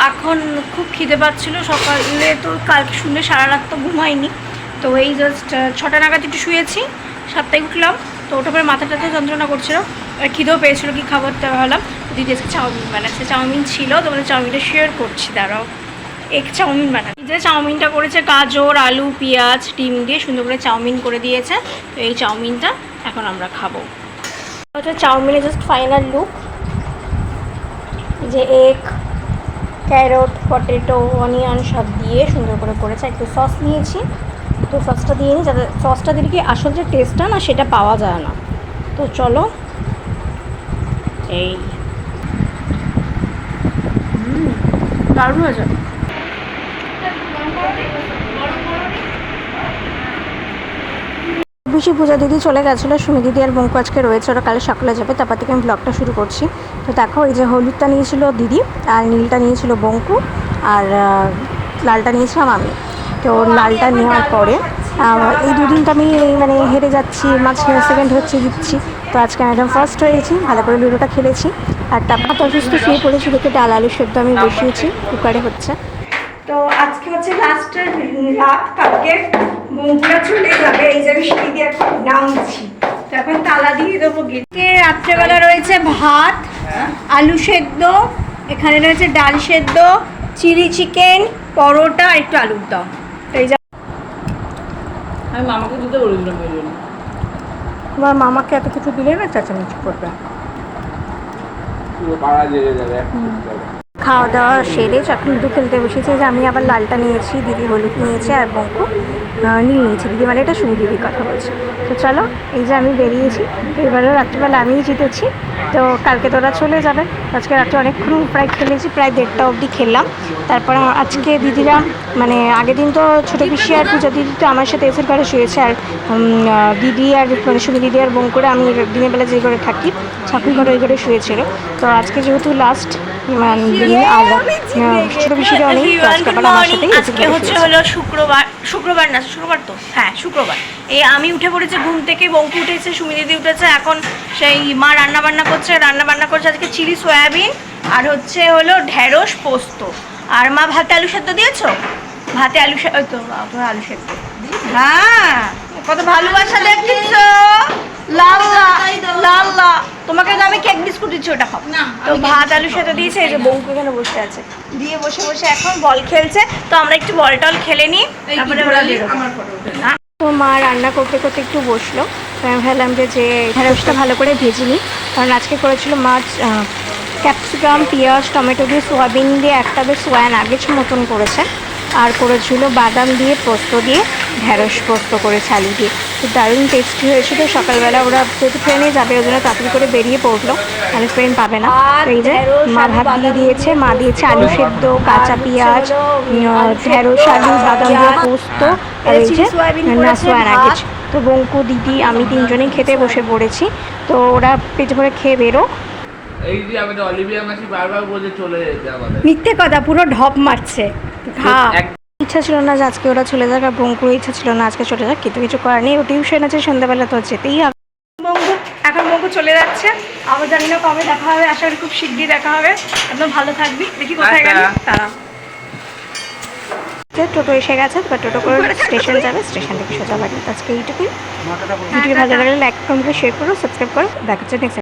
এখন খুব খিদে পাচ্ছিলো। সকালে তো কালকে শুনে সারা রাত তো ঘুমাইনি, তো এই জাস্ট 6টা নাগাদ একটু শুয়েছি, 7টায় উঠলাম। তো ওটা পরে মাথাটাতে যন্ত্রণা করছিলো, খিদেও পেয়েছিলো, কি খাবার দেওয়া হলাম। দিদি আজকে চাউমিন বানাচ্ছে, চাউমিন ছিল, তোমাদের চাউমিনটা শেয়ার করছি, দাঁড়াও। এগ চাউমিন বানাচ্ছে, যে চাউমিনটা করেছে গাজর, আলু, পেঁয়াজ, ডিম দিয়ে সুন্দর করে চাউমিন করে দিয়েছে। তো এই চাউমিনটা এখন আমরা খাবো। ওটা চাউমিনের জাস্ট ফাইনাল লুক, যে এগ, ক্যারট, পটেটো, অনিয়ন সব দিয়ে সুন্দর করে করেছে। একটু সস নিয়েছি, তো সসটা দিয়ে নিই, যাতে সসটা দিলে কি আসল যে টেস্টটা না সেটা পাওয়া যায় না। তো চলো, এই দারুণ হয়েছে। বেশি পূজা দিদি চলে গেছিলো, সুমি দিদি আর বঙ্কু আজকে রয়েছে, ওরা কালে সকালে যাবে। তারপর থেকে আমি ব্লগটা শুরু করছি। তো দেখো, এই যে হলুদটা নিয়েছিল দিদি, আর নীলটা নিয়েছিল বঙ্কু, আর লালটা নিয়েছিলাম আমি। তো লালটা নেওয়ার পরে এই দুদিন তো আমি মানে হেরে যাচ্ছি, মাঝখানে সেকেন্ড হচ্ছে জিতছি। তো আজকে আমি একদম ফার্স্ট হয়েছি, ভালো করে লুডোটা খেলেছি। আর তারপর তো অসুস্থ শুয়ে পড়েছি দেখে ডাল আলু সেদ্ধ আমি বসিয়েছি, কুকারে হচ্ছে। তো আজকে হচ্ছে লাস্টের রাত, কালকে বন্ধুরা চলে যাবে, এই যে আমি সিঁড়ি দিয়ে এখন নামছি। তো এখন তালা দিয়ে দেবো গেটে। রাত্রেবেলা রয়েছে ভাত, আলু সেদ্ধ, এখানে রয়েছে ডাল সেদ্ধ, চিলি চিকেন, পরোটা, একটু আলুর দম। এই যে আমি মামাকে দিতে বলেছিলাম, ওই জন্য। তোমার মামাকে এত কিছু দিলে না চেঁচামেচি করবে। পুরো পাড়া জেগে যাবে। খাওয়া দাওয়া সেরে এখন লুডো খেলতে বসেছে। যে আমি আবার লালটা নিয়েছি, দিদি হলুদ নিয়েছে, আর বঙ্কু নীল নিয়েছি। দিদি মানে এটা সুমি দিদির কথা বলছে। তো চলো, এই যে আমি বেরিয়েছি, তো এবারও রাত্রিবেলা আমিই জিতেছি। তো কালকে তোরা চলে যাবে, আজকে রাত্রে অনেকক্ষণ প্রায় খেলেছি, প্রায় 1:30 অবধি খেললাম। তারপর আজকে দিদিরা মানে আগের দিন তো ছোটো পিসি আর পূজা দিদি তো আমার সাথে এসের ঘরে শুয়েছে, আর দিদি আর মানে সুমি দিদি আর বঙ্কুরে আমি দিনের বেলা যে ঘরে থাকি ঠাকুর ঘরে ওই ঘরে শুয়েছিল। তো আজকে যেহেতু লাস্ট দিন, আর ছোটো পিসিরা অনেক আজকে আমার সাথেই আজকে হচ্ছে হলো শুক্রবার না, শুক্রবার তো, হ্যাঁ শুক্রবার। এই আমি উঠে পড়েছি ঘুম থেকে, বঙ্কু উঠেছে, সুমি দিদি উঠেছে, এখন সেই মা রান্না বান্না করছে আজকে চিলি সয়াবিন আর হচ্ছে হলো ঢেঁড়স পোস্ত। আর মা ভাতে আলু সেদ্ধ দিয়েছো? ভাতে আলু তো আলু সেদ্ধ, হ্যাঁ কত ভালোবাসা দেখতেছ। লাল্লা লাল্লা, তোমাকে তো আমি কেক বিস্কুট দিচ্ছি, ওটা খাও। তো ভাত আলু সেদ্ধ দিয়েছে, এই যে বঙ্কু এখানে বসে আছে, দিয়ে বসে বসে এখন বল খেলছে। তো আমরা একটু বল টল খেলে নিই, তারপরে তো মা রান্না করতে করতে একটু বসলো। তো আমি ভাবলাম যে ঢেঁড়সটা ভালো করে ভেজে নিই, কারণ আজকে করেছিল মাছ ক্যাপসিকাম, পেঁয়াজ, টমেটো দিয়ে, সোয়াবিন দিয়ে একটা বেশ সোয়া নাগেটস মতন করেছে, আর করেছিল বাদাম দিয়ে, পোস্ত দিয়ে, ঢেঁড়স পোস্ত করেছে আলু দিয়ে। তো দারুণ টেস্টি হয়েছিল। সকালবেলা ওরা যেহেতু ট্রেনে যাবে ওই জন্য তাড়াতাড়ি করে বেরিয়ে পড়লো, তাহলে ট্রেন পাবে না। তো এই যে মা ভাত দিয়ে দিয়েছে, মা দিয়েছে আলু সেদ্ধ, কাঁচা পেঁয়াজ, ঢেঁড়স, আলু, বাদাম দিয়ে পোস্ত, আর এই যে সোয়া নাগেটস। তো বঙ্কু, দিদি, আমি তিনজনেই খেতে বসে পড়েছি। তো ওরা পেটে ভরে খেয়ে বেরো। এই যে আমাদের অলিভিয়া মাসি বারবার বলে চলে যেতে আমাদের। মিথ্যে কথা, পুরো ঢপ মারছে। ইচ্ছা ছিল না যে আজকে ওরা চলে যাক, আর বঙ্কুর ইচ্ছা ছিল না আজকে চলে যাক, কিন্তু কিছু করার নেই, ও টিউশন আছে সন্ধ্যাবেলা, তো যেতেই হবে। বঙ্কু চলে যাচ্ছে, আবার জানি না কবে দেখা হবে, আশা করি খুব শিগগিরই দেখা হবে। একদম ভালো থাকবি, দেখি কোথায় গেল তারা। টোটো এসে গেছে, এবার টোটো করে স্টেশন যাবে, স্টেশন থেকে সোজা বাড়ি। আজকে এইটুকুই। ভিডিও ভালো লাগলে লাইক কমেন্ট শেয়ার করো, সাবস্ক্রাইব করো, দেখা হচ্ছে নেক্সট।